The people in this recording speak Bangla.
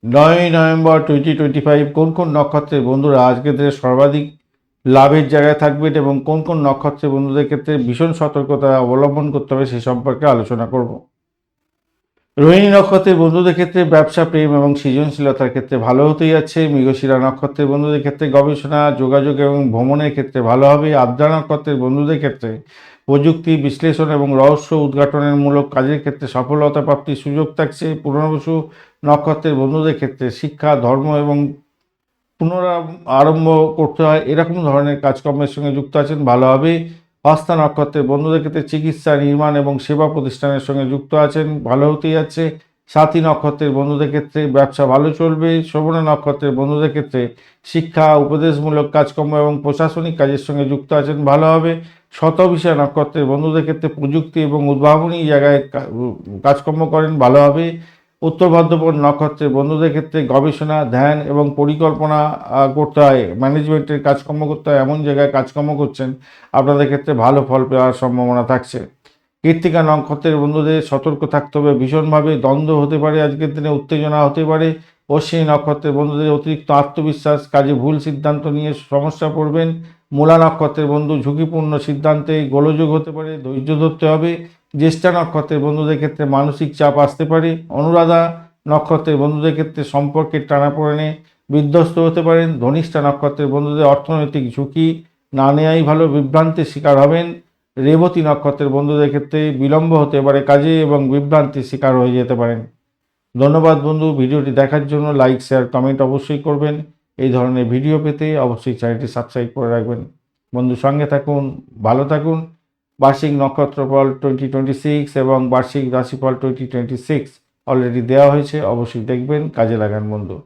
9 নভেম্বর 2025 কোন কোন নক্ষত্রের বন্ধুরা আজকের দিনে সর্বাধিক লাভের জায়গায় থাকবেন এবং কোন কোন নক্ষত্রের বন্ধুদের ক্ষেত্রে ভীষণ সতর্কতা অবলম্বন করতে হবে সে সম্পর্কে আলোচনা করব। রোহিণী নক্ষত্রের বন্ধুদের ক্ষেত্রে ব্যবসা, প্রেম এবং সৃজনশীলতার ক্ষেত্রে ভালো হতেই যাচ্ছে। মৃগশিরা নক্ষত্রের বন্ধুদের ক্ষেত্রে গবেষণা, যোগাযোগ এবং ভ্রমণের ক্ষেত্রে ভালো হবে। আদ্রা নক্ষত্রের বন্ধুদের ক্ষেত্রে প্রযুক্তি, বিশ্লেষণ এবং রহস্য উদ্ঘাটনের মূলক কাজের ক্ষেত্রে সফলতা প্রাপ্তির সুযোগ থাকছে। পুনর্বসু নক্ষত্রের বন্ধুদের ক্ষেত্রে শিক্ষা, ধর্ম এবং আরম্ভ করতে হয় এরকম ধরনের কাজকর্মের সঙ্গে যুক্ত আছেন, ভালো হবে। হস্তা নক্ষত্রের বন্ধুদের ক্ষেত্রে চিকিৎসা, নির্মাণ এবং সেবা প্রতিষ্ঠানের সঙ্গে যুক্ত আছেন, ভালো হতেই যাচ্ছে। সাথী নক্ষত্রের বন্ধুদের ক্ষেত্রে ব্যবসা ভালো চলবে। শ্রবণা নক্ষত্রের বন্ধুদের ক্ষেত্রে শিক্ষা, উপদেশমূলক কাজকর্ম এবং প্রশাসনিক কাজের সঙ্গে যুক্ত আছেন, ভালো হবে। শতভিষা নক্ষত্রের বন্ধুদের ক্ষেত্রে প্রযুক্তি এবং উদ্ভাবনী জায়গায় কাজকর্ম করেন, ভালো হবে। উত্তর ভাদ্রপদ নক্ষত্রের বন্ধুদের ক্ষেত্রে গবেষণা, ধ্যান এবং পরিকল্পনা করতে হয়, ম্যানেজমেন্টের কাজকর্ম করতে হয়, এমন জায়গায় কাজকর্ম করছেন, আপনাদের ক্ষেত্রে ভালো ফল পাওয়ার সম্ভাবনা থাকছে। কৃত্তিকা নক্ষত্রের বন্ধুদের সতর্ক থাকতে হবে ভীষণভাবে, দ্বন্দ্ব হতে পারে, আজকের দিনে উত্তেজনা হতে পারে। অশ্বিনী নক্ষত্রের বন্ধুদের অতিরিক্ত আত্মবিশ্বাস, কাজে ভুল সিদ্ধান্ত নিয়ে সমস্যা পড়বেন। মূলা নক্ষত্রের বন্ধু ঝুঁকিপূর্ণ সিদ্ধান্তে গোলযোগ হতে পারে, ধৈর্য ধরতে হবে। জ্যেষ্ঠা নক্ষত্রের বন্ধুদের ক্ষেত্রে মানসিক চাপ আসতে পারে। অনুরাধা নক্ষত্রের বন্ধুদের ক্ষেত্রে সম্পর্কের টানাপোড়েনে বিধ্বস্ত হতে পারেন। ধনিষ্ঠা নক্ষত্রের বন্ধুদের অর্থনৈতিক ঝুঁকি না নেওয়াই ভালো, বিভ্রান্তির শিকার হবেন। রেবতী নক্ষত্রের বন্ধুদের ক্ষেত্রে বিলম্ব হতে পারে কাজে এবং বিভ্রান্তির শিকার হয়ে যেতে পারেন। ধন্যবাদ বন্ধু, ভিডিওটি দেখার জন্য লাইক, শেয়ার, কমেন্ট অবশ্যই করবেন। এই ধরনের ভিডিও পেতে অবশ্যই চ্যানেলটি সাবস্ক্রাইব করে রাখবেন। বন্ধু সঙ্গে থাকুন, ভালো থাকুন। বার্ষিক নক্ষত্রফল 2026 এবং বার্ষিক রাশিফল 2026 অলরেডি দেওয়া হয়েছে, অবশ্যই দেখবেন, কাজে লাগান বন্ধু।